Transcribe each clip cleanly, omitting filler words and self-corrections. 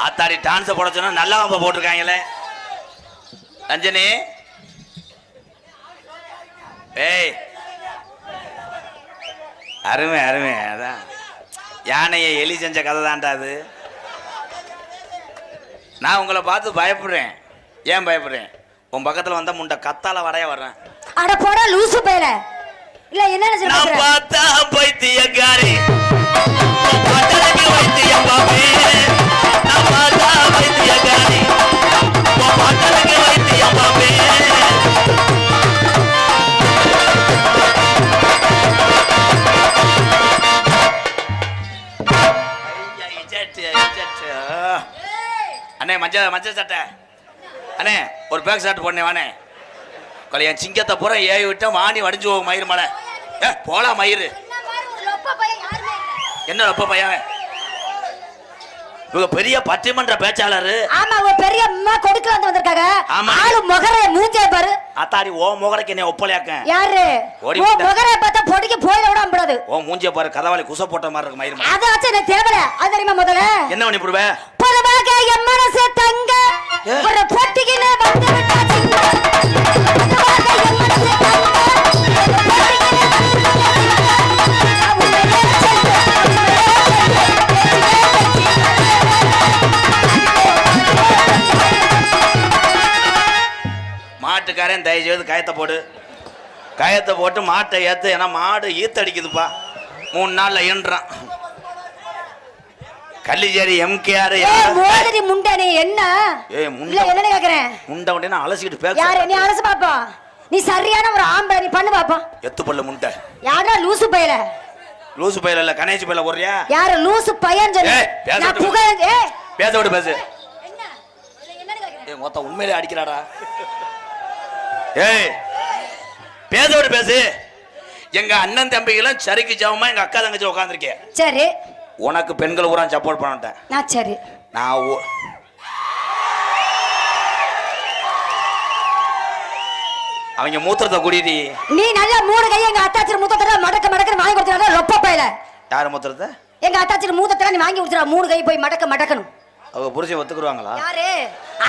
ஆத்தாடி டான்ஸ் போட சொன்னா நல்லா போட்டிருக்காங்களே. ரஞ்சனி ஏய் அருமை அருமை. அதான் யானையை எலி செஞ்ச கதை தான்டா அது. நான் உங்களை பார்த்து பயப்படுறேன். ஏன் பயப்படுறேன்? உன் பக்கத்துல வந்தா முண்டை கத்தால வரைய வர்றேன். அட போடா லூசு பையல. இல்ல என்ன சொல்ற? நான் பார்த்தா பைத்தியக்காரி பட்டலக்கு வைத்தியம் பாபி. நான் பார்த்தா பைத்தியக்காரி பட்டலக்கு வைத்தியம் பாபி. அண்ணே மஞ்சள் மஞ்சள் சட்டை அண்ணே ஒரு பேக் ஷர்ட் போடனே வானே. என் சிங்கத்தை பூரா ஏவி விட்டா மானி வடிஞ்சு போகும் மயிறு மலை. போலாம் மயிறு. என்ன ரொம்ப பையன்? இவங்க பெரிய பட்டிமன்ற பேச்சாளர். ஆமா ஒரு பெரிய அம்மா கொடுக்க வந்து வந்திருக்காங்க. ஆளு முகரை மூஞ்சே பாரு. அத்தாடி ஓ முகரைக்கு என்ன ஒப்பலையாக்க. யாரு? ஓ முகரை பார்த்தா பொடிக்கு போயிட விட முடியாது. ஓ மூஞ்சே பாரு கதவாளி குச போட்ட மாதிரி இருக்கு மயிறு. அத வச்சு எனக்கு தேவல. அது தெரியுமா முதல்ல? என்ன பண்ணி போடுவே? பொதுவாக என் மனசே தங்க ஒரு பொட்டிக்கினே வந்து விட்டா சிங்க. பொதுவாக என் மனசே தங்க மாட்டுக்காரன் தயவு செய்து கயத்தை போடு. கயத்தை போட்டு மாட்டை ஏத்து. ஏன்னா மாடு ஈத்தடிக்குதுப்பா. 3 நாள்ல ஈன்றான். கள்ளிச்சேரி எம்கேஆர் மோதிரி முண்டை. நீ என்ன இல்ல என்ன கேக்குறேன்? முண்டை முண்டை நான் அலசிக்கிட்டு பேச. யாரு நீ அலசு பாப்பா? நீ சரியான ஒரு ஆம்பளை. நீ பண்ணு பாப்பா. எத்து பல்ல முண்டை. யாரா லூசு பையல? லூசு பையல இல்ல கணேஷ் பையல போறியா? யாரு லூசு பையன் சொல்லு. நான் புகழ பேச விடு பேசு. என்ன என்ன கேக்குறேன்? மொத்த உண்மையிலே அடிக்கிறாடா. ஏய் பேச விடு பேசு. எங்க அண்ணன் தம்பிகளும் சரிக்கு ஜாமமா எங்க அக்கா தங்கச்சி உட்கார்ந்திருக்கேன். சரி உனக்கு பெண்கள் ஊரா சப்போர்ட் பண்ணட்டேன். நான் சரி நான் அவங்க மூத்திரத்தை குடிடி. நீ நல்ல 3 கை எங்க அத்தாச்சி மூத்தத்துல மடக்க மடக்க வாங்கி கொடுத்துறாங்க. ரொப்ப பையல. யார் மூத்திரத்தை? எங்க அத்தாச்சி மூத்தத்துல நீ வாங்கி கொடுத்துறா. 3 கை போய் மடக்க மடக்கணும். அவங்க புருஷன் ஒத்துக்குருவாங்களா? யாரு?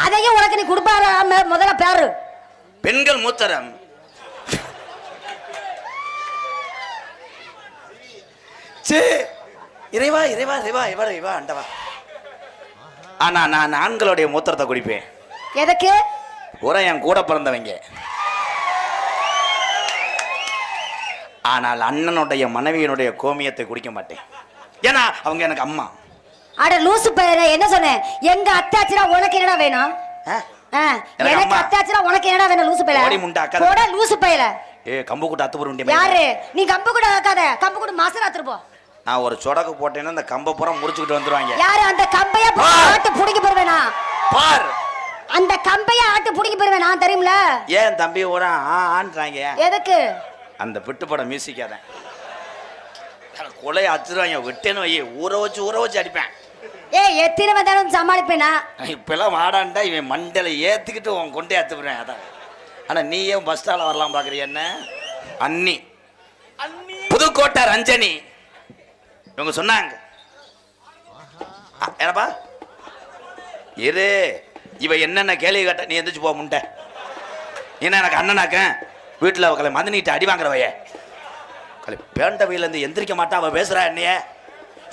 அதையும் உனக்கு நீ குடுப்பாரா முதல்ல பேரு? பெண்கள் மூத்தரம். சே இறைவா இறைவா இறைவா இவா இவா அண்டவா. ஆனா நான் ஆண்களுடைய மூத்திரத்தை குடிப்பேன். எதுக்கு? ஒரு என் கூட பிறந்தவங்க. ஆனால் அண்ணனுடைய மனைவியினுடைய கோமியத்தை குடிக்க மாட்டேன். ஏன்னா அவங்க எனக்கு அம்மா. அட லூசு பையல. என்ன சொன்னேன்? எங்க அத்தாச்சினா உனக்கு என்னடா வேணும்? எனக்கு அத்தாச்சினா உனக்கு என்னடா வேணும்? லூசு பையல. ஓடி முண்டை அக்கா. போடா லூசு பையல. கம்பு கூட அத்து போற. யாரு? நீ கம்பு கூட ஆக்காத. கம்பு கூட மாசம் ஆத்துரு போ. நான் ஒரு சொடக்கு போட்டேன்னா அந்த கம்பை பூரா முடிச்சுக்கிட்டு வந்துருவாங்க. யாரு? அந்த கம்பைய ஆட்டு புடிங்கி போடுவேனா? பார் அந்த கம்பைய ஆட்டு புடிங்கி போடுவேன் நான் தெரியும்ல. ஏன் தம்பி ஊரா ஆன்றாங்க? எதுக்கு? அந்த பிட்டு படம் மியூசிக்காத கொலையை அச்சுருவாங்க. விட்டேன்னு வை ஊற வச்சு அடிப்பேன். எத்தனை வந்தாலும் சமாளிப்பேனா? இப்பெல்லாம் வாடான்டா இவன் மண்டலை ஏத்துக்கிட்டு உன் கொண்டே அத்துப்புறேன். அதான். ஆனா நீ ஏன் பஸ் ஸ்டால வரலாம் பாக்குறீ? என்ன அண்ணி புதுக்கோட்டை ரஞ்சனி இவங்க சொன்னாங்க. ஏனப்பா இரு இவ என்னென்ன கேள்வி கேட்ட நீ எந்திரிச்சு போக முண்டை. ஏன்னா எனக்கு அண்ணனாக்க வீட்டில் அவங்களை மதனிட்டு அடி வாங்குறவைய பேண்டவையிலேருந்து எந்திரிக்க மாட்டா. அவள் பேசுகிறா என்னைய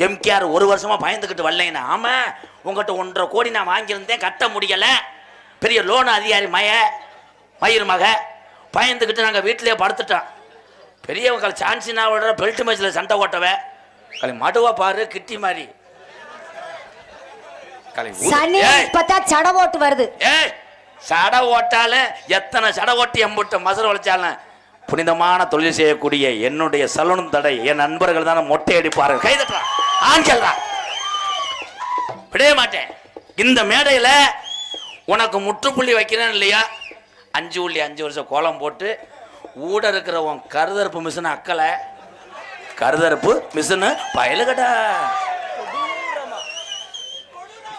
எம்கேஆர் 1 வருஷமா பயந்துக்கிட்டு வரலைங்கண்ணா. ஆமாம் உங்கள்கிட்ட 1.5 கோடி நான் வாங்கியிருந்தேன் கட்ட முடியலை. பெரிய லோன் அதிகாரி மயிர் மக பயந்துக்கிட்டு நாங்கள் வீட்டிலேயே படுத்துட்டோம். பெரியவங்க சான்சினாவோட பெல்ட் மேட்சில் சண்டை ஓட்டவ மடுவா பாரு கிட்டி மாதிரி சட ஓட்டு வருது. சட ஓட்டால எத்தனை சட ஓட்டி எம்பிட்ட மசர வளைச்சாலும் புனிதமான தொழில் செய்யக்கூடிய என்னுடைய சலூன் தடை என் நண்பர்கள் தானே மொட்டை அடிப்பார்கள். கைதட்டா ஆண்கள்ரா விடவே மாட்டேன். இந்த மேடையில உனக்கு முற்றுப்புள்ளி வைக்கிறேன் இல்லையா? 5 வருஷம் கோலம் போட்டு ஊட இருக்கிற உன் கருதறுப்பு மிஷின் அக்கலை கருதறுப்பு மிஷின் பயலுகடா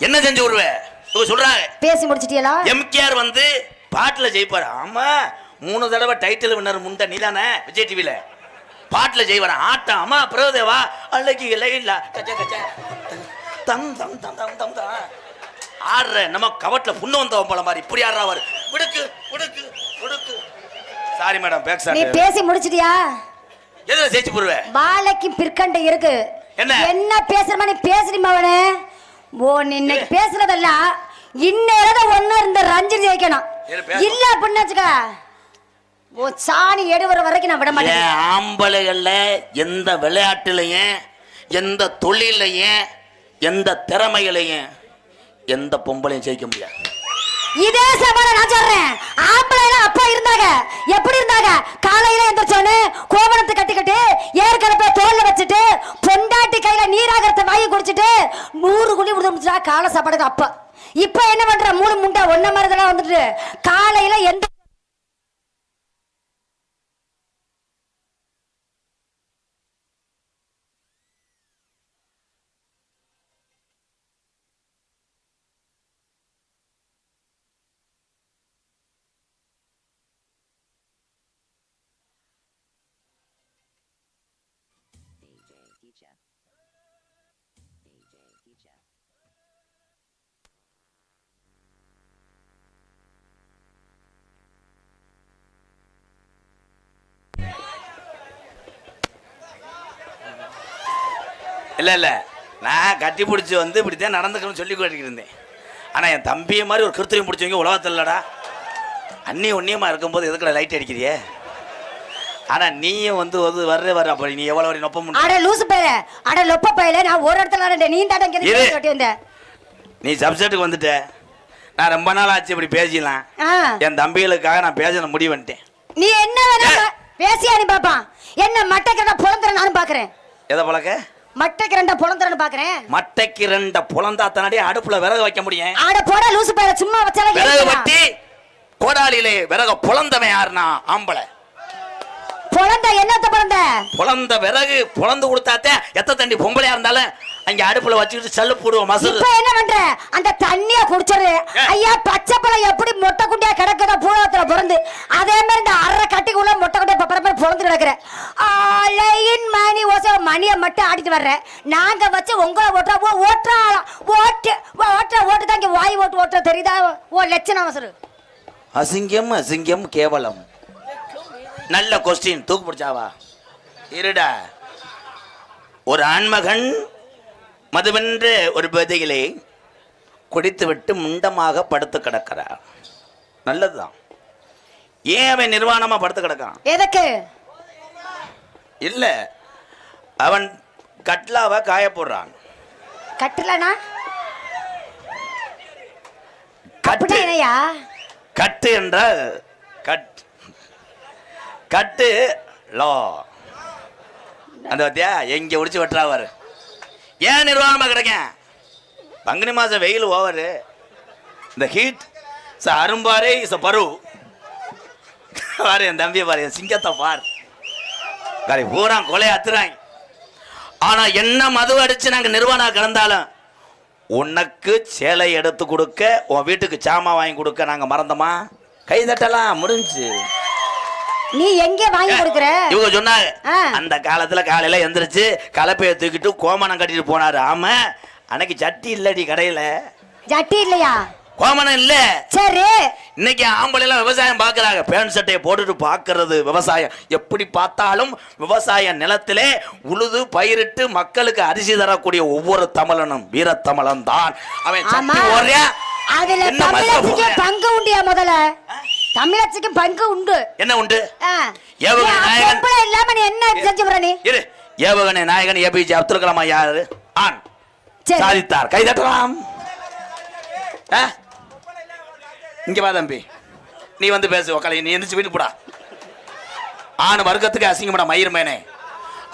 என்ன செஞ்சு விடுவேன் சொல்றாங்க. பேசி முடிச்சிட்டீங்களா? எம்கேஆர் வந்து பாட்டில் ஜெயிப்பாரு. ஆமா 3 தடவை டைட்டில் வின்னர் முண்டை நீதானே விஜய் டிவில. பாட்டில் ஜெயிவார ஆட்டம். அம்மா பிரபுதேவா அன்னைக்கு இல்ல தம் தம் தம் தம் தம் தான் ஆடுற நம்ம கவட்ல புண்ணு வந்தவன் போல மாதிரி இப்படி ஆடுறாரு. விடுக்கு விடுக்கு விடுக்கு. சாரி மேடம் பேக் நீ சார். பேசி முடிச்சிட்டியா? எதுல ஜெயிச்சு போடுவே? வாழைக்கு பிற்கண்டை இருக்கு. என்ன பேசுற மாதிரி பேசுறீ மவனே. ஓ நீ இன்னைக்கு பேசுறதெல்லாம் இன்னும் ஒண்ணு இந்த ரஞ்சி ஜெயிக்கணும் இல்ல அப்படின்னு வச்சுக்க. ஓ சாணி எடுவர வரைக்கும் நான் விட மாட்டேன். ஆம்பளைகள்ல எந்த விளையாட்டுலையும் எந்த தொழிலையும் எந்த திறமைகளையும் எந்த பொம்பளையும் ஜெயிக்க முடியாது. இதே சவால நான் சொல்றேன். ஆம்பளைல அப்பா இருந்தாங்க. எப்படி இருந்தாங்க? காலையில எந்திரச்சோன்னு கோவணத்தை கட்டிக்கிட்டு ஏற்கனவே தோல்ல வச்சுட்டு பொண்டாட்டி கையில நீராகரத்தை வாங்கி குடிச்சிட்டு 100 குழி விடுதா காலை சாப்பாடுக்கு அப்பா. இப்ப என்ன பண்ற? 3 முண்டை ஒன்ன மாதிரிதான் வந்துட்டு காலையில எந்த இல்ல நான் கட்டி பிடிச்சி வந்து இப்படித்தான் நடந்துக்கணும்னு சொல்லி கொடுத்துட்டு இருந்தேன். ஆனா என் தம்பியை மாதிரி ஒரு கிருத்திரியம் பிடிச்சவங்க உலகத்தில் இல்லடா. அண்ணி ஒன்னியமா இருக்கும்போது எதுக்குள்ள லைட் அடிக்கிறியே? ஆனா நீயும் வந்து வர்ற அப்படி நீ எவ்வளவு வரை நொப்ப முடியும்? அட லூசு பையல, அட லொப்ப பையல. நான் ஒரு இடத்துல ரெண்டு நீ தாட இங்க கட்டி வந்த. நீ சப்ஜெக்ட்டுக்கு வந்துட்ட. நான் ரொம்ப நாள் ஆச்சு இப்படி பேசிடலாம். என் தம்பிகளுக்காக நான் பேச முடிவு பண்ணிட்டேன். நீ என்ன வேணா பேசியா நீ பாப்பா. என்ன மட்டைக்கரண்ட பொளந்தற நானும் பாக்குறேன். எதை பழக்க? மட்டைக்கரண்ட பொளந்தறன்னு பாக்குறேன். மட்டைக்கரண்ட பொளந்தா தானடி அடுப்புல விறகு வைக்க முடியும். ஆட போட லூசு பையல சும்மா வச்சால விறகு வட்டி கோடாலிலே விறகு பொளந்தவன் யாருனா ஆம்பளை. பொளந்த என்னத்த பொளந்த? பொளந்த விறகு பொளந்து கொடுத்தாத்தே எத்த தண்ணி பொம்பளையா இருந்தாலும் அங்க அடுப்புல வச்சுக்கிட்டு சல்லு போடுவோம் மசூர். இப்ப என்ன பண்ற? அந்த தண்ணிய குடிச்சரு. ஐயா பச்சை பழம் எப்படி மொட்டை குண்டியா கிடக்குதோ பூலத்துல பிறந்து அதே மாதிரி இந்த அரை கட்டிக்குள்ள மொட்டை குண்டியா பப்பரமா பிறந்து கிடக்குற. ஆலையின் மணி ஓசை மணியை மட்டும் ஆடிட்டு வர்ற. நாங்க வச்சு உங்களை ஓட்டுறா ஓட்டு தான் இங்க வாய் ஓட்டு தெரியுதா? ஓ லட்சணம் மசூர். அசிங்கம் அசிங்கம் கேவலம். நல்ல கொஸ்டின். தூக்கு பிடிச்சாவா இருடா. ஒரு ஆண்மகன் மதுவென்ற ஒரு பேதையிலே குடித்துவிட்டு முண்டமாக படுத்து கிடக்கிறார். நல்லதுதான். ஏன் அவன் நிர்வாணமா படுத்து கிடக்கான்? எதுக்கு? இல்ல அவன் கட்லாவை காய போடுறான். கட்டலனா கட்டு என்னையா? கட்டு என்றால் கட்டு லோ அந்த பத்தியா எங்க உடிச்சு வெட்டுறாவாரு. ஏன் நிர்வாணமா கிடைக்க? பங்குனி மாசம் வெயில் ஓவரு. இந்த ஹீட் அரும்பாரே இஸ் பரு. பாரு என் தம்பியை பாரு, என் சிங்கத்தை பார். பூரா கொலை அத்துறாங்க. ஆனா என்ன மது அடிச்சு நாங்க நிர்வாணம் கிடந்தாலும் உனக்கு சேலை எடுத்து கொடுக்க உன் வீட்டுக்கு சாமா வாங்கி கொடுக்க நாங்க மறந்தோமா? கை தட்டலாம் முடிஞ்சு. நீ எங்க வாங்கி கொடுக்கற? இவங்க சொன்னாங்க அந்த காலத்துல காலையில எந்திரிச்சு கலப்பைய தூக்கிட்டு கோமணம் கட்டிட்டு போனாரு. ஆமா அன்னைக்கு சட்டி இல்லடி கடையில. சட்டி இல்லையா? கோமணம் இல்ல. சரி இன்னைக்கு ஆம்பளை எல்லாம் விவசாயம் பாக்குறாங்க. பேண்ட் சட்டையை போட்டுட்டு பாக்குறது விவசாயம். எப்படி பார்த்தாலும் விவசாய நிலத்திலே உழுது பயிரிட்டு மக்களுக்கு அரிசி தரக்கூடிய ஒவ்வொரு தமிழனும் வீரத்தமிழன் தான். அவன் சட்டி ஓடுறியா? அதுல தமிழத்துக்கு பங்கு உண்டியா? முதல்ல தமிழத்துக்கு பங்கு உண்டு. என்ன உண்டு? ஏவகணை நாயகன் இல்லாம நீ என்ன செஞ்சு வர? நீ இரு. ஏவகணை நாயகன் ஏபிஜே அப்துல் கலாம் யாரு? ஆண் சாதித்தார். கை தட்டலாம். இங்க வா தம்பி, நீ வந்து பேசு. உக்கால நீ எந்திரிச்சு வீட்டு போடா. ஆண் வர்க்கத்துக்கு அசிங்கப்படா மயிர் மேனே.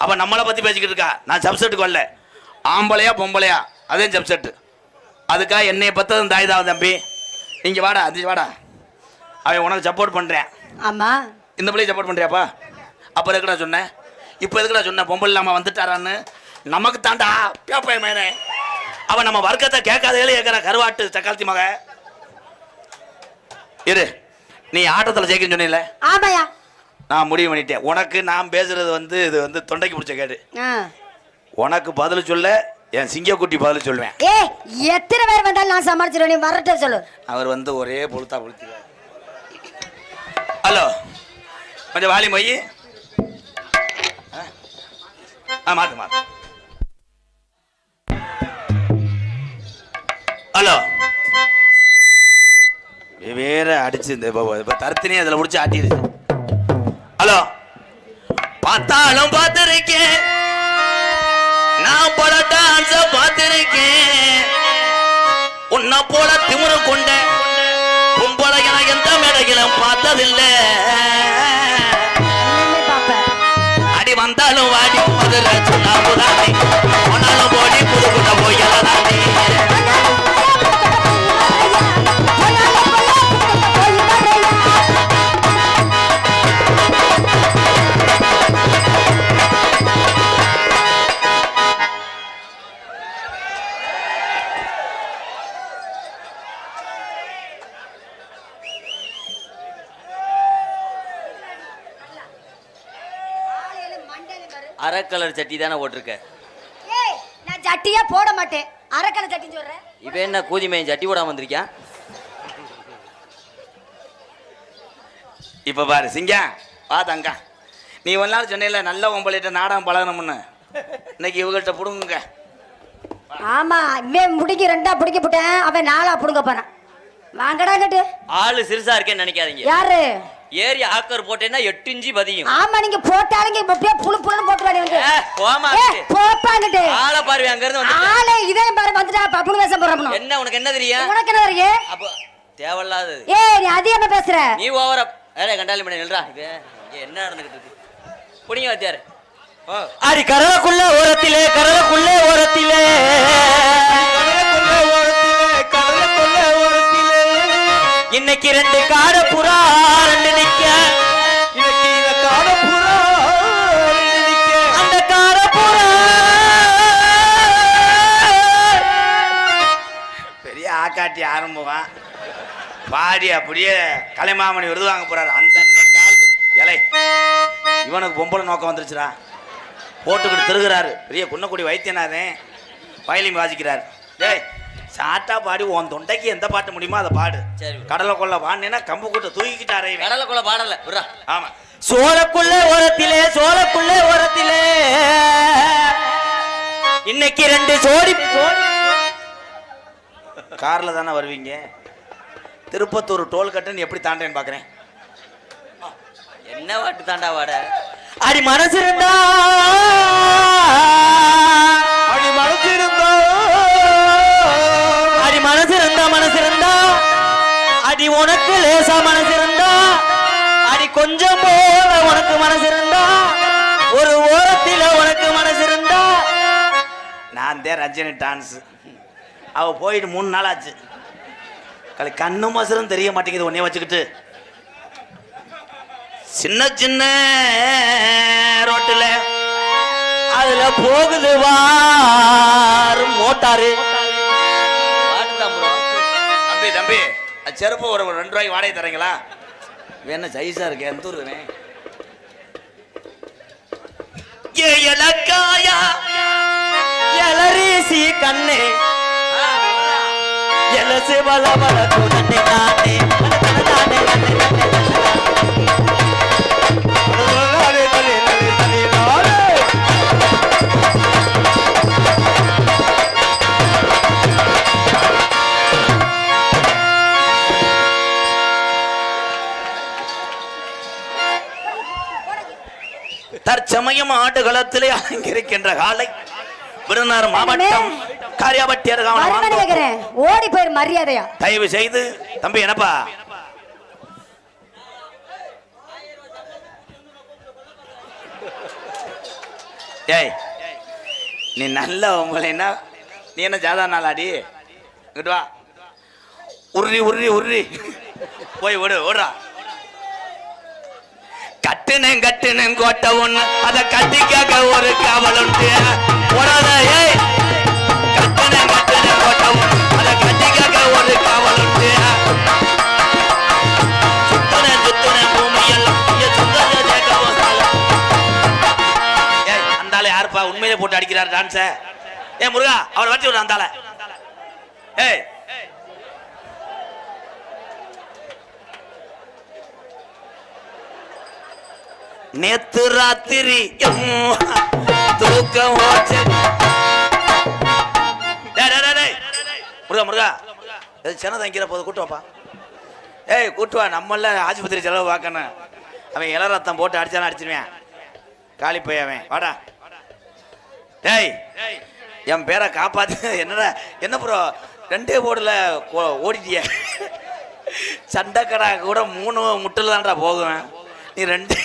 அப்ப நம்மளை பத்தி பேசிக்கிட்டு இருக்கா. நான் சப்செட்டுக்கு வரல. ஆம்பளையா பொம்பளையா அதே சப்செட்டு. அதுக்காக என்னைய பத்ததும் தாய்தான் தம்பி. இங்க வாடா, அது வாடா. அவன் உனக்கு சப்போர்ட் பண்றேன். ஆமா இந்த பிள்ளைய சப்போர்ட் பண்றியாப்பா? அப்ப எதுக்குடா சொன்னேன்? இப்ப எதுக்குடா சொன்ன பொம்பளை இல்லாம வந்துட்டாரான்னு? நமக்கு தாண்டா பேப்பை மேனே. அவன் நம்ம வர்க்கத்தை கேட்காதே கேட்கிற கருவாட்டு சக்காலத்தி மக. இரு நீ ஆட்டத்தில் ஜெயிக்கன்னு சொன்னில? ஆமாயா. நான் முடிவு பண்ணிட்டேன். உனக்கு நான் பேசுறது வந்து இது வந்து தொண்டைக்கு பிடிச்ச கேடு. உனக்கு பதில் சொல்ல என் சிங்கக்குட்டி பதில் சொல்லுவேன். எத்தனை பேர் வந்தாலும் நான் சமாளிச்சிருவேன். நீ வரட்ட சொல்லு. அவர் வந்து ஒரே பொழுத்தா பொழுத்திடுவார். ஹலோ, கொஞ்சம் வாலி போய் மாத்து மாத்து. ஹலோ, வேற அடிச்சு இந்த தரத்தினே அதில் முடிச்சு ஆட்டிடுச்சு. ஹலோ, பார்த்தாலும் பார்த்திருக்கேன், நான் பல டான்ஸ பார்த்திருக்கேன், உன்னை போல திமுற கொண்ட பொம்பளை என எந்த மேடையிலும் பார்த்ததில்லை. அடி வந்தாலும் வாடி முதல்ல சொன்னா புதானே, போனாலும் போடி புது புத போயலானே. அரைக்கலர் சட்டி தானே போட்டிருக்க? நான் சட்டியே போட மாட்டேன். அரைக்கலர் சட்டின்னு சொல்றேன். இவ என்ன கூதிமையன் சட்டி போடாம வந்திருக்கியா? இப்ப பாரு சிங்கா, வா தங்கா, நீ ஒரு நாள் சொன்ன நல்ல உம்பளிட்ட நாடகம் பழகணும்னு, இன்னைக்கு இவங்கள்ட்ட புடுங்குங்க. ஆமா, இவன் முடிக்கி 2ஆ பிடிக்க போட்டேன், அவன் 4ஆ புடுங்க போறான். வாங்கடா கட்டு. ஆளு சிறுசா இருக்கேன்னு நினைக்காதீங்க. யாரு? ஏரி ஆக்கர் போட்டேன்னா 8 இன்ச்சு பதியும். ஆமா, நீங்க போட்டாலுங்க அப்படியே புளு புளுன்னு போட்டுறானே வந்து. போமா போப்பாங்கட்டு. ஆளை பாரு, அங்க இருந்து வந்து. ஆளே இதே பாரு வந்துட்டா பப்புனு வேஷம் போறறணும். என்ன உனக்கு என்ன தெரியும்? உனக்கு என்ன தெரியும்? அப்ப தேவல்லாதது. நீ அதிகமா பேசுற. நீ ஓவரா ஏடா கண்டாலி பண்ணி நில்றா. இது என்ன நடந்துகிட்டு இருக்கு? புடிங்க வாத்தியார். அடி கடலுக்குள்ள ஓரத்திலே, கடலுக்குள்ள ஓரத்திலே, கடலுக்குள்ள ஓரத்திலே, கடலுக்குள்ள ஓரத்திலே, இன்னைக்கு 2 காட புறா 2 நிக்க, இன்னைக்கு இந்த காட புறா 2 நிக்க, அந்த காட புறா பெரிய ஆக்காட்டி ஆரம்பம் பாடி அப்படியே கலைமாமணி விருது வாங்க போறாரு. அந்த காலத்து இலை இவனுக்கு பொம்பளை நோக்கம் வந்துருச்சுடா, போட்டுக்கிட்டு திருகிறாரு. பெரிய குன்னக்குடி வைத்தியநாதன் வயலின் வாசிக்கிறார். டேய், சாட்டா பாடி உன் தொண்டைக்கு எந்த பாட்டு முடியுமோ அதை பாடு. சரி. கடலை கொள்ள பாடினா கம்பு கூட்ட தூக்கிக்கிட்டாரே. கடலைக்குள்ள பாடல விட்றா. ஆமா, சோளக்குள்ள ஓரத்திலே, சோளக்குள்ள ஓரத்திலே, இன்னைக்கு 2 சோடி. கார்ல தானே வருவீங்க? திருப்பத்தூர் டோல் கட்டுன்னு எப்படி தாண்டேன்னு பாக்குறேன். என்ன வாட்டு தாண்டா வாட? அடி மனசு இருந்தா, அடி மனசு இருந்தா, அடி மனசு இருந்தா, மனசு இருந்தா, அடி உனக்கு லேசா மனசு இருந்தா, அடி கொஞ்சம் போல உனக்கு மனசு இருந்தா, ஒரு ஓரத்தில உனக்கு மனசு இருந்தா. நான் தான் ரஜினி டான்ஸ். அவ போயிட்டு 3 நாள் ஆச்சு. கண்ணு மசரும் தெரிய மாட்டேங்குது உன்னைய வச்சுக்கிட்டு. சின்ன சின்ன ரோட்டுல அதுல போகுது வாரு மோட்டாரு. பாட்டு தான் ப்ரோ. தம்பி தம்பி, அது செருப்பு ஒரு 2 ரூபாய்க்கு வாடகை தரீங்களா? என்ன சைஸா இருக்கு? எந்த ஊருனே? ஏ எலக்காயா எலரீசி கண்ணே, எலசு வள வள குடனே நானே, நானே நானே நானே தற்சமயம் ஆடுகளத்திலே அலங்கரிக்கின்ற காலை விருதுநகர் மாவட்டம் காரியாபட்டி ஓடி போயிரு மரியாதையா. தயவு செய்து தம்பி. என்னப்பா ஏய், நீ நல்ல உங்களைன்னா நீ என்ன ஜாதா நாளாடி? இங்கிட்டு வா, உருறி உருறி உருறி போய் விடு, ஓடுறா. கட்டுனேன் கட்டுனேன் கோட்டை ஒண்ணு, அதை கட்டிக்காக ஒரு காவல் உண்டு. ஓடாத ஏய், கட்டுனேன் கட்டுனேன் கோட்டை ஒண்ணு, அதை கட்டிக்காக ஒரு காவல் உண்டு. சுத்தனை உண்மையிலே போட்டு அடிக்கிறார் டான்ஸ. ஏ முருகா அவரை வச்சு விடு அந்தால. ஏய் நேத்து ராத்திரி தூக்கம் ஓச்சு. முருகா முருகா சின்ன தங்கிற போது கூட்டு வாப்பா. ஏய் கூட்டு வா, நம்மள ஆஸ்பத்திரி செலவு பார்க்கணும். அவன் இள ரத்தம் போட்டு அடிச்சாலும் அடிச்சிருவேன். காலி போய் அவன் வாடா. டேய் என் பேரை காப்பாத்து. என்னடா என்ன ப்ரோ 2 போர்டுல ஓடிட்டிய. சண்டைக்கடா கூட 3 முட்டில் தான்டா போகுவேன். நீ 2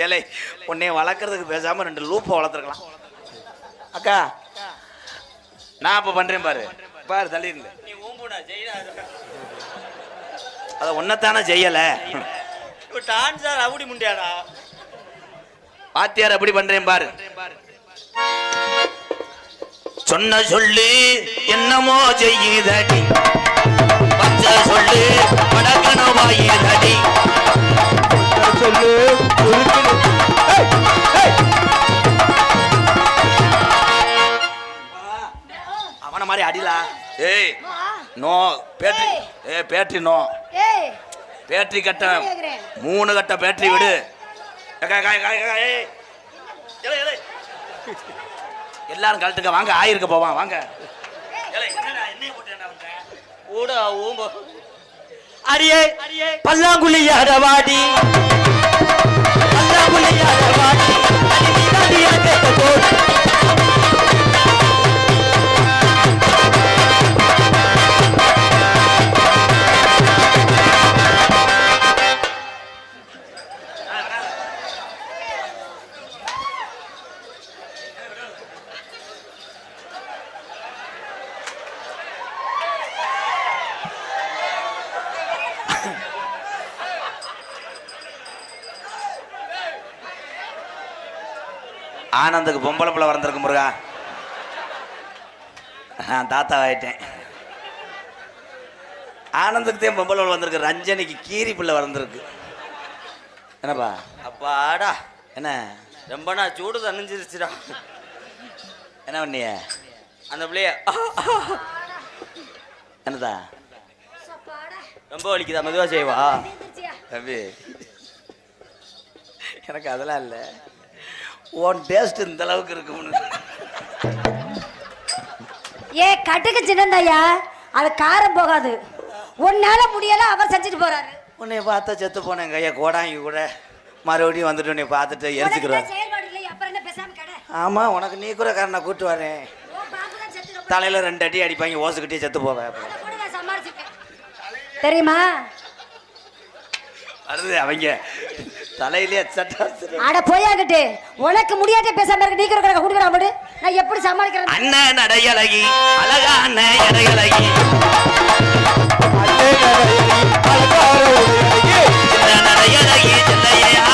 ஏலை உன்னைய வளர்க்கறதுக்கு பேசாம 2 லூப்பை வளர்த்துருக்கலாம். அக்கா நான் இப்ப பண்றேன் பாரு பாரு தள்ளிடல. நீ ஊம்புடா ஜெயிடா. அதை ஒன்னத்தானே செய்யல. இப்போ டான்ஸார் அப்படி முண்டியாடா. பாத்தியார் அப்படி பண்றேன் பாரு. சொன்ன சொல்லு என்னமோ செய்யுதடி, பச்சை சொல்லு வடக்கணவாயுதடி. சொல்லு அவன மாதிரி அடிலா. ஏய் நோ பேட்டரி. ஏய் பேட்டரி நோ. ஏய் பேட்டரி கட்ட 3 கட்ட பேட்டரி விடு. எல்லாரும் கழட்டுக்க வாங்க. ஆயிருக்க போவான் வாங்க. ஊடா ஊம்போ. அடியே பல்லாங்குழி அடவாடி பல்லாங்குழி அடவாடி ஆனந்துக்கு பொம்பளை பிள்ளை வளர்ந்துருக்கு முருகா. நான் தாத்தா ஆயிட்டேன். ஆனந்துக்கு தான் பொம்பளை பிள்ளை வந்திருக்கு. ரஞ்சனிக்கு கீரி பிள்ளை வளர்ந்துருக்கு. என்னப்பா அப்பாடா என்ன ரொம்ப நான் சூடு தணிஞ்சிருச்சுடா. என்ன பண்ணிய அந்த பிள்ளைய என்னதா ரொம்ப வலிக்குதா? மெதுவா செய்வா தம்பி. எனக்கு அதெல்லாம் இல்லை. உன் டேஸ்ட் இந்த அளவுக்கு இருக்கும்னு. ஏ கட்டுக்கு சின்னந்தாயா, அது காரம் போகாது. உன்னால முடியல, அவர் செஞ்சுட்டு போறாரு. உன்னைய பார்த்தா செத்து போனேன் கையா கோடாங்கி கூட மறுபடியும் வந்துட்டு உன்னை பார்த்துட்டு எரிச்சுக்கிறேன். செயல்பாடு இல்லை, அப்புறம் என்ன பேசாம கடை. ஆமா உனக்கு நீ கூட காரனை கூட்டு வரேன். தலையில 2 அடி அடிப்பாங்க, ஓசுக்கிட்டே செத்து போவேன். தெரியுமா? வருது அவங்க தலையிலே சட்டை. அட போயாகிட்டு உனக்கு முடியாத பேசாம இருக்கு. நீக்கிற கணக்கு குடுக்குறா போடு. நான் எப்படி சமாளிக்கிறேன்? அண்ணன் நடையழகி அழகான இடையழகி நடையழகி செல்லையா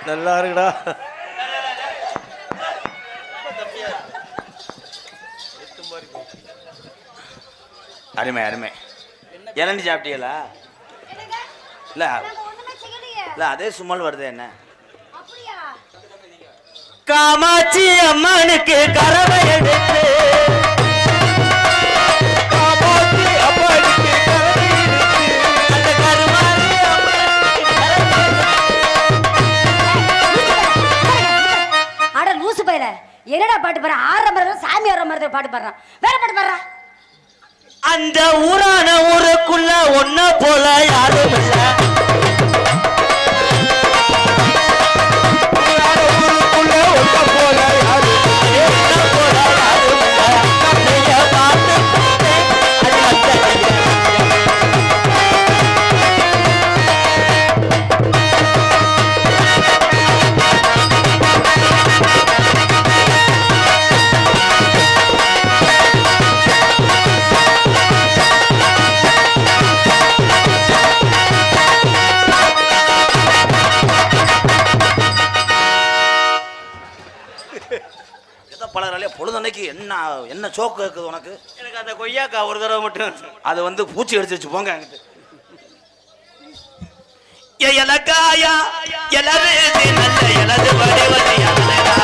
நல்லா இருக்குடா. அருமை அருமை. இளநி சாப்பிட்டீங்களா? இல்ல இல்ல அதே சும்மல் வருது. என்ன காமாட்சி அம்மனுக்கு கரவை எடுத்து காமாட்சி அம்மனுக்கு கரவை எடுத்து அந்த கருமாரி அட லூசு பையல, என்னடா பாட்டு பாடுற? ஆடுற மாதிரி சாமி ஆடுற மாதிரி பாட்டு பாடுறான். வேற பாட்டு பாடுறா. அந்த ஊரான ஊருக்குள்ள ஒன்ன போல யாரும் இல்ல. என்ன சோக்கு இருக்குது உனக்கு? எனக்கு அந்த கொய்யாக்கா ஒரு தடவை மட்டும். அது வந்து பூச்சி அடிச்சிருச்சு போங்க அங்கிட்டு. எலக்காயா எலது நல்ல எலது வடிவதி அல்லடா.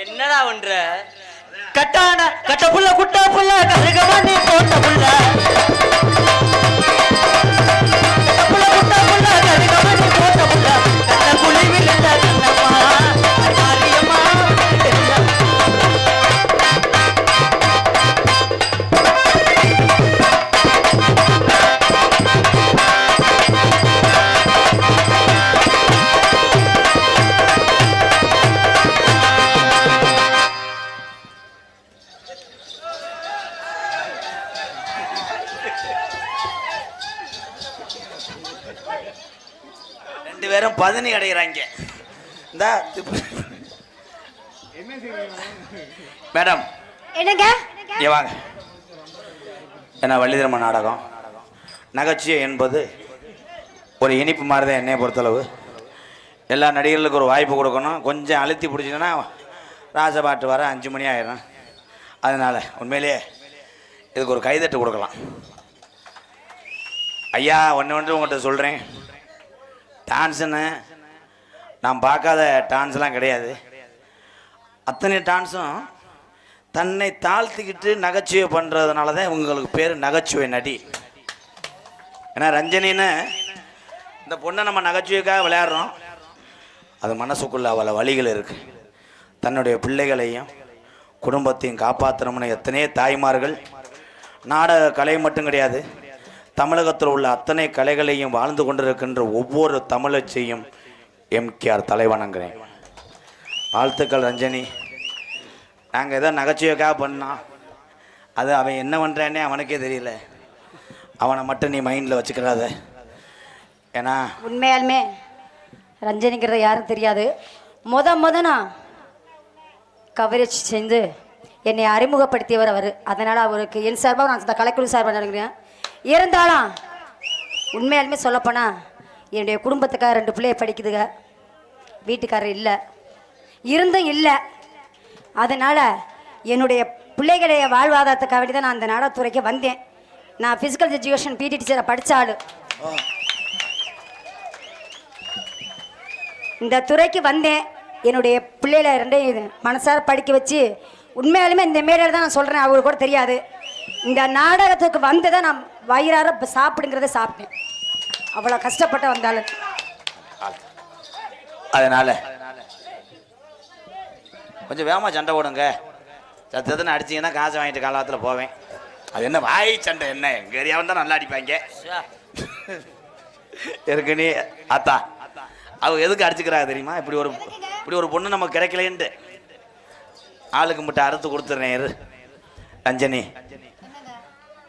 என்னடா பண்ற? கட்டான கட்ட புள்ள குட்டா புள்ள கருகமணி போட்ட புள்ள. கட்ட புள்ள குட்டா புள்ள கருகமணி போட்ட புள்ள. கட்ட குழிவில் இந்த கண்ணம்மா மாரியம்மா. ரெண்டு பேரும் பதனி அடைகிறாங்க. இந்த மேடம் என்னங்க? இங்க வாங்க. ஏன்னா வள்ளிதர்ம நாடகம் நகைச்சுவை என்பது ஒரு இனிப்பு மாதிரி தான் என்னையை பொறுத்தளவு. எல்லா நடிகர்களுக்கும் ஒரு வாய்ப்பு கொடுக்கணும். கொஞ்சம் அழுத்தி பிடிச்சிங்கன்னா ராஜபாட்டு வர 5 மணி ஆயிடும். அதனால் உண்மையிலேயே இதுக்கு ஒரு கைதட்டு கொடுக்கலாம். ஐயா ஒன்று உங்கள்கிட்ட சொல்கிறேன். டான்ஸுன்னு நான் பார்க்காத டான்ஸ்லாம் கிடையாது. அத்தனை டான்ஸும் தன்னை தாழ்த்திக்கிட்டு நகைச்சுவை பண்ணுறதுனால தான் இவங்களுக்கு பேர் நகைச்சுவை நடி. ஏன்னா ரஞ்சனின்னு இந்த பொண்ணை நம்ம நகைச்சுவைக்காக விளையாடுறோம். அது மனசுக்குள்ள அவளை வழிகள் இருக்குது. தன்னுடைய பிள்ளைகளையும் குடும்பத்தையும் காப்பாற்றணும்னு எத்தனையோ தாய்மார்கள் நாடக கலை மட்டும் கிடையாது, தமிழகத்தில் உள்ள அத்தனை கலைகளையும் வாழ்ந்து கொண்டிருக்கின்ற ஒவ்வொரு தமிழச்சியும் எம்கேஆர் தலைவணங்குறேன். வாழ்த்துக்கள் ரஞ்சனி. நாங்கள் எதோ நகைச்சுவைக்காக பண்ணோம். அது அவன் என்ன பண்ணுறானே அவனுக்கே தெரியல. அவனை மட்டும் நீ மைண்டில் வச்சுக்கிறாத. ஏன்னா உண்மையாலுமே ரஞ்சனிங்கிறத யாரும் தெரியாது. முத நான் கவரேஜ் செஞ்சு என்னை அறிமுகப்படுத்தியவர் அவர். அதனால் அவருக்கு என் சார்பாக நான் இந்த கலைக்குழு சார்பாக நினைக்கிறேன். இருந்தாலும் உண்மையாலுமே சொல்லப்போனால் என்னுடைய குடும்பத்துக்காக 2 பிள்ளைய படிக்குதுங்க. வீட்டுக்காரர் இல்லை, இருந்தும் இல்லை. அதனால் என்னுடைய பிள்ளைகளுடைய வாழ்வாதாரத்துக்காக வேண்டி தான் நான் அந்த நாடகத்துறைக்கு வந்தேன். நான் ஃபிசிக்கல் எஜுகேஷன் பிடி டீச்சரை படித்த ஆள். இந்த துறைக்கு வந்தேன். என்னுடைய பிள்ளைகளை 2 மனசார படிக்க வச்சு உண்மையாலுமே இந்த மேடையில் தான் நான் சொல்கிறேன். அவங்களுக்கு கூட தெரியாது. இந்த நாடகத்துக்கு வந்ததை நான் வயிறார சாப்பிடுங்கிறத சாப்பிட்டேன். அவ்வளோ கஷ்டப்பட்டு வந்தாலும். அதனால் கொஞ்சம் வேகமாக சண்டை போடுங்க. சத்தனை அடிச்சிங்கன்னா காசை வாங்கிட்டு காலத்தில் போவேன். அது என்ன வாய் சண்டை? என்ன எங்கள் ஏரியாவில் தான் நல்லா அடிப்பாங்க இருக்கு. நீ அத்தா அவ எதுக்கு அடிச்சுக்கிறாங்க தெரியுமா? இப்படி ஒரு பொண்ணு நமக்கு கிடைக்கலேன்ட்டு ஆளுக்கு மட்டும் அறுத்து கொடுத்துறேன். ரஞ்சனி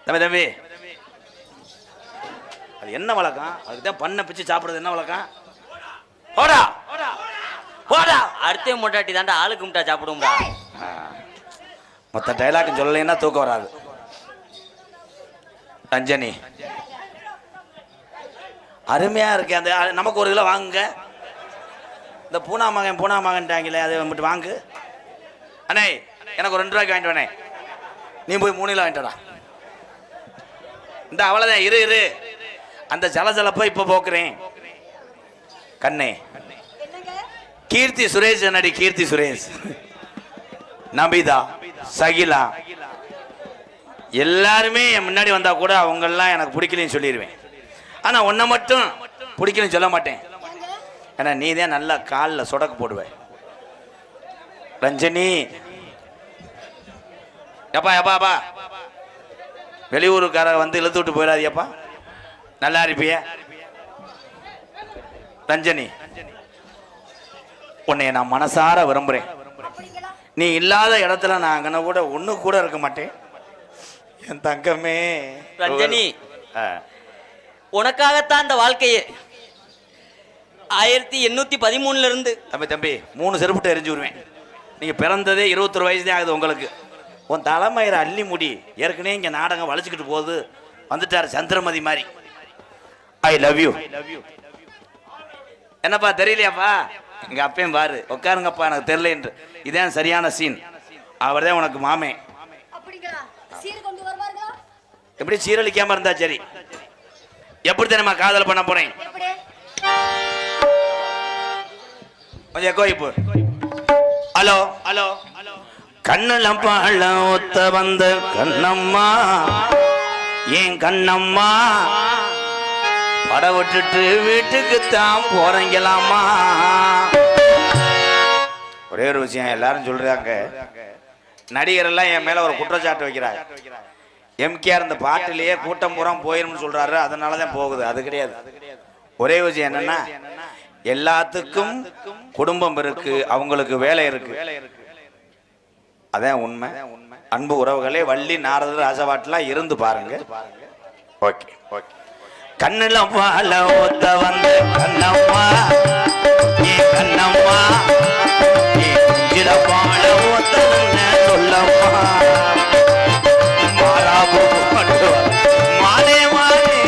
தம்பி அது என்ன வழக்கம்? அதுக்குதான் பண்ண பிச்சு சாப்பிடுறது என்ன வழக்கம்? போடா போடா. அடுத்த முட்டாட்டி தாண்டா ஆளுக்கு முட்டா சாப்பிடுவோம்டா. மொத்த டைலாக் சொல்லலைன்னா தூக்கம் வராது. ரஞ்சனி அருமையா இருக்கு. அந்த நமக்கு 1 கிலோ வாங்குங்க. இந்த பூனா மகன்ட்டாங்களே அதை மட்டும் வாங்கு. அண்ணே எனக்கு ஒரு 2 ரூபாய்க்கு வாங்கிட்டு வேணே. நீ போய் 3 கிலோ வாங்கிட்டடா. இந்த அவ்வளோதான். இரு அந்த ஜலஜலப்பை இப்போ போக்குறேன். கண்ணே கீர்த்தி சுரேஷ் நடி. கீர்த்தி சுரேஷ், நபிதா, சகிலா எல்லாருமே என் முன்னாடி வந்தா கூட அவங்கெல்லாம் எனக்கு பிடிக்கலன்னு சொல்லிடுவேன். ஆனா உன்னை மட்டும் பிடிக்கலன்னு சொல்ல மாட்டேன். ஏன்னா நீ தான் நல்லா காலில் சொடக்கு போடுவேன். ரஞ்சனி எப்பா வெளியூருக்கார வந்து இழுத்து விட்டு போயிடாதியப்பா. நல்லா இருப்பிய ரஞ்சனி. உன்னை நான் மனசார விரும்புறேன். நீ இல்லாத இடத்துல நான் அங்கன கூட ஒண்ணு கூட இருக்க மாட்டேன் என் தங்கமே. ரஞ்சனி, ஆ. உனக்காகத்தான் இந்த வாழ்க்கையே 1813 இருந்து. தம்பி 3 செருப்புட்டு எரிஞ்சு விடுவேன். நீங்க பிறந்ததே 21 வயசு தான் ஆகுது உங்களுக்கு. உன் தலைமயிர அள்ளி முடி ஏற்கனவே இங்க நாடகம் வளைச்சுக்கிட்டு போகுது. வந்துட்டாரு சந்திரமதி மாதிரி. I love you. என்னப்பா தெரியலையாப்பா? எங்க அப்பையும் பாரு, உட்காருங்கப்பா, எனக்கு தெரியல என்று. இதான் சரியான சீன். அவர் தான் உனக்கு மாமே. எப்படி சீரழிக்காம இருந்தா சரி. எப்படி தெரியுமா காதல் பண்ண போறேன்? கொஞ்சம் கோயிப்பு. ஹலோ ஹலோ கண்ணுல பாழ ஒத்த வந்த கண்ணம்மா, ஏன் கண்ணம்மா பட விட்டுட்டு வீட்டுக்கு தான் போறீங்களாமா. ஒரே ஒரு விஷயம் எல்லாரும் சொல்றாங்க, நடிகர் எல்லாம் என் மேல ஒரு குற்றச்சாட்டு வைக்கிறாங்க. எம்கேஆர் இந்த பாட்டிலேயே கூட்டம் பூரா போயிரும்னு சொல்றாரு, அதனாலதான் போகுது. அது கிடையாது. ஒரே விஷயம் என்னன்னா, எல்லாத்துக்கும் குடும்பம் இருக்கு, அவங்களுக்கு வேலை இருக்கு. அதான் உண்மை. அன்பு உறவுகளே, வள்ளி நாரதர் ராசவாட்டெல்லாம் இருந்து பாருங்க. Okay okay. கண்ணுல பால ஒத்த வந்து கண்ணம்மா, ஏ கண்ணம்மா, ஏ குஞ்சில பால ஒத்தன்னு சொல்லம்மா. மாறாபு மானே மானே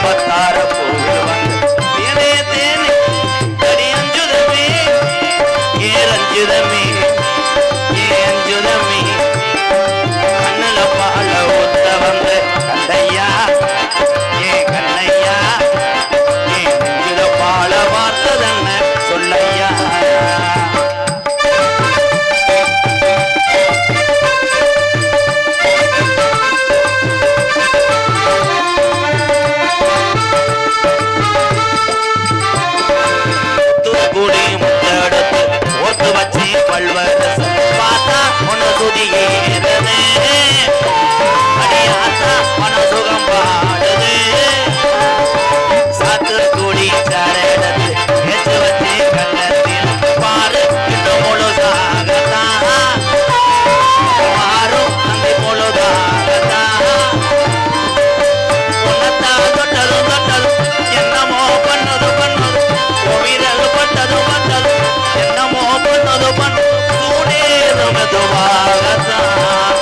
பத்தார பூவில் வந்து தேனே தேனே தடி அஞ்சுதமே, ஏ ரஞ்சுதமே, ஏ அஞ்சுதமே. கண்ணுல பால ஒத்த வந்து கண்டையா, ஏ கண்ணையா, ஏ நெஞ்சில பால வார்த்ததென்ன சொல்லையா. தூக்குடி முத்தெடுத்து ஓட்டு வச்சு பல்வரசு பார்த்தா உன துதியேறது, அடியாத்தா மன சுகம் பாடுது. சாத்து கூடி சரடத்து ஏற்று வச்சு கண்ணத்தில் பாரு இன்னும் முழுதாகத்தான் மாறும் அந்த முழுதாகத்தான். உன்னத்தான் தொட்டதும் தொட்டதும் என்னமோ பண்ணது பண்ணது, விரல் பட்டது பட்டது என்னமோ பண்ணது பண்ணது. சூடேறும் மெதுவாகத்தான்,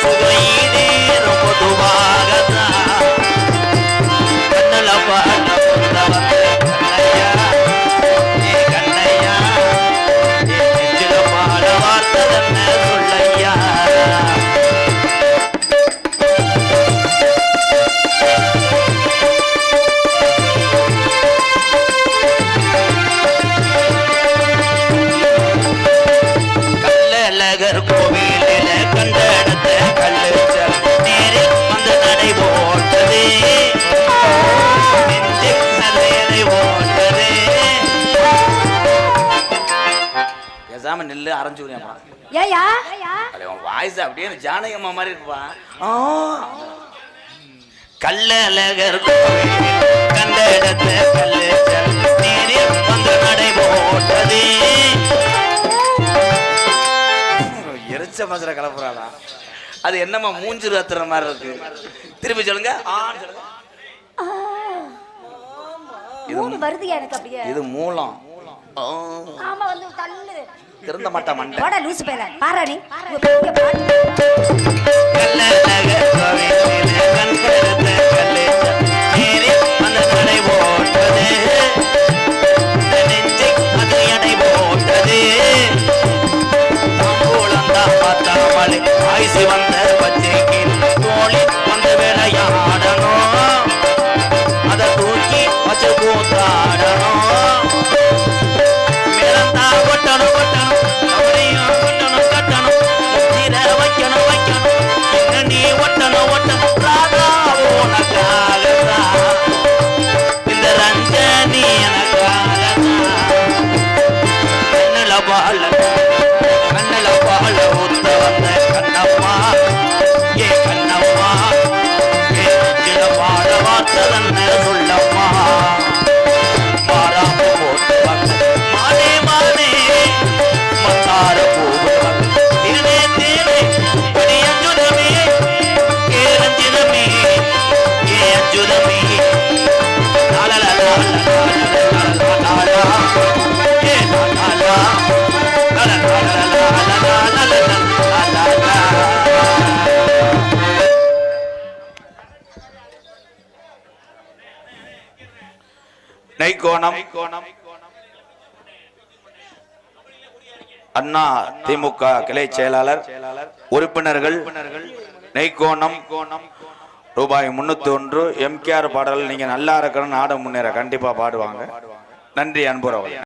சுகையீடேறும் பொதுவாகத்தான். கண்ணுல பாட வந்து கண்ணையா, ஏ கண்ணையா, ஏ நெஞ்சில பாட வார்த்ததென்ன சொல்லையா. கள்ளழகர் கோவிலில கண்ட இடத்த கல்லுச்சல் நேரில் வந்து நடை போட்டது, நெஞ்சில் நடையடை போட்டது. பேசாம நெல்லு அரைஞ்சு விடுறியாமா? ஏயா வாய்ஸ் அப்படியே ஜானகி அம்மா மாதிரி இருப்பா. கள்ளழகர் கோவிலில் கண்ட இடத்த கல்லுச்சல் நேரில் வந்து நடை போட்டது. எரிச்ச மசரை கலப்புறாளா? அது என்னம்மா மூஞ்சிரு அத்துற மாதிரி இருக்கு? திருப்பி சொல்லுங்க. வருது எனக்கு அப்படியே. இது மூலம். ஆமா வந்து தள்ளு. திருந்த மாட்டா மண்டை. போடா லூசு பையல. பாரா நீ. பெரிய பாட்டு. கள்ளழகர் கோவிலிலே கண்கரத்த கல்லேச்ச நேரே அந்த கடை போட்டது, நெஞ்சை அது எடை போட்டது. பார்த்தாமலை ஆய்ச்சி வந்த பச்சைக்கு தோழி வந்து விளையாடணும், அதை தூக்கி வச்சு கூத்தாடணும். மேலந்தா கொட்டணும் கொட்டணும், அப்படியும் கொட்டணும் கட்டணும், முத்திர வைக்கணும் வைக்கணும், என்ன நீ ஒட்டணும் ஒட்டணும். ராதா உனக்காகத்தான், இந்த ரஞ்சனி எனக்காகத்தான். கண்ணுல பால கண்ணுல பால ஊத்த வந்த கண்ணம்மா, ஏ கண்ணம்மா, ஏ நெஞ்சில பாட வார்த்ததென்ன சொல்லம்மா. மாறாம போட்டு வந்த மானே மானே நெய்க்கோணம் அண்ணா திமுக கிளை செயலாளர் உறுப்பினர்கள் நெய்க்கோணம் ரூபாய் 301. எம்கேஆர் பாடல் நீங்க நல்லா இருக்கணும், நாடு முன்னேற கண்டிப்பா பாடுவாங்க. நன்றி அன்புறவர்கள்.